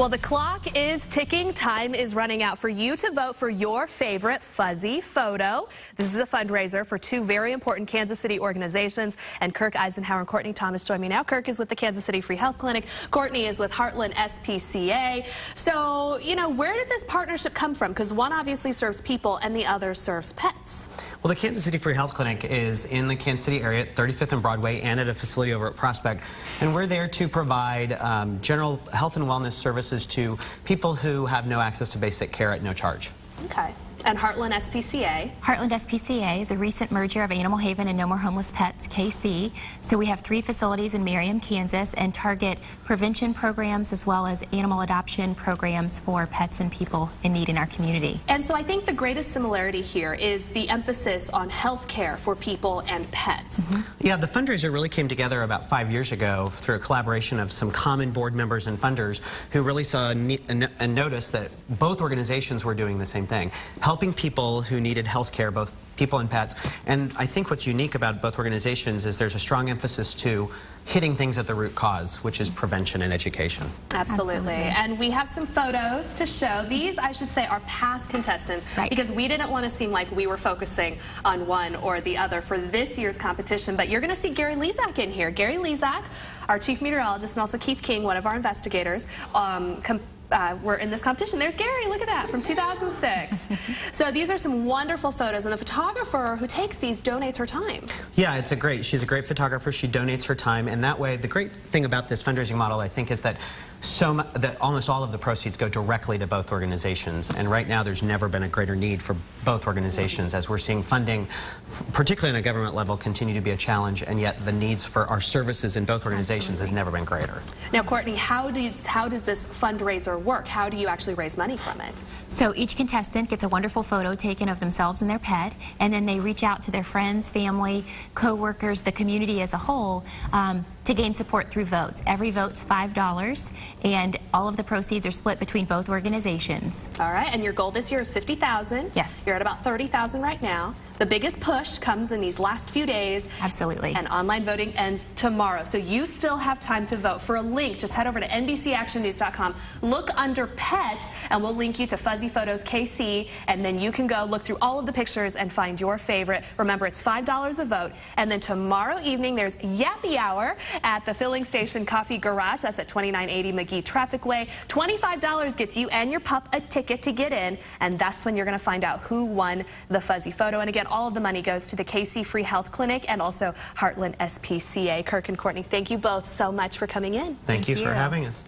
Well, the clock is ticking. Time is running out for you to vote for your favorite fuzzy photo. This is a fundraiser for two very important Kansas City organizations. And Kirk Eisenhower and Courtney Thomas join me now. Kirk is with the Kansas City Free Health Clinic. Courtney is with Heartland SPCA. So, where did this partnership come from? Because one obviously serves people and the other serves pets. Well, the Kansas City Free Health Clinic is in the Kansas City area at 35th and Broadway and at a facility over at Prospect. And we're there to provide general health and wellness services to people who have no access to basic care at no charge. Okay. And Heartland SPCA? Heartland SPCA is a recent merger of Animal Haven and No More Homeless Pets, KC. So we have 3 facilities in Merriam, Kansas, and target prevention programs as well as animal adoption programs for pets and people in need in our community. And so I think the greatest similarity here is the emphasis on health care for people and pets. Yeah, the fundraiser really came together about 5 years ago through a collaboration of some common board members and funders who really saw and noticed that both organizations were doing the same thing, helping people who needed health care, both people and pets. And I think what's unique about both organizations is there's a strong emphasis to hitting things at the root cause, which is prevention and education. Absolutely. And we have some photos to show. These, I should say, are past contestants, because we didn't want to seem like we were focusing on one or the other for this year's competition. But you're going to see Gary Lezak in here. Gary Lezak, our chief meteorologist, and also Keith King, one of our investigators, we're in this competition. There's Gary, look at that, from 2006. So these are some wonderful photos, and the photographer who takes these donates her time. Yeah, she's a great photographer. She donates her time, and that way, the great thing about this fundraising model, I think, is that almost all of the proceeds go directly to both organizations. And right now, there's never been a greater need for both organizations, as we're seeing funding, particularly on a government level, continue to be a challenge, and yet the needs for our services in both organizations has never been greater. Now, Courtney, how does this fundraiser work? How do you actually raise money from it? So each contestant gets a wonderful photo taken of themselves and their pet, and then they reach out to their friends, family, co-workers, the community as a whole, to gain support through votes. Every vote's $5, and all of the proceeds are split between both organizations. All right, and your goal this year is $50,000. Yes. You're at about $30,000 right now. The biggest push comes in these last few days. Absolutely. And online voting ends tomorrow. So you still have time to vote. For a link, just head over to NBCActionNews.com. Look under pets, and we'll link you to FuzzyFotos KC, and then you can go look through all of the pictures and find your favorite. Remember, it's $5 a vote. And then tomorrow evening, there's Yappy Hour at the Filling Station Coffee Garage. That's at 2980 McGee Traffic Way. $25 gets you and your pup a ticket to get in, and that's when you're going to find out who won the fuzzy photo. And again, all of the money goes to the KC Free Health Clinic and also Heartland SPCA. Kirk and Courtney, thank you both so much for coming in. Thank you for having us.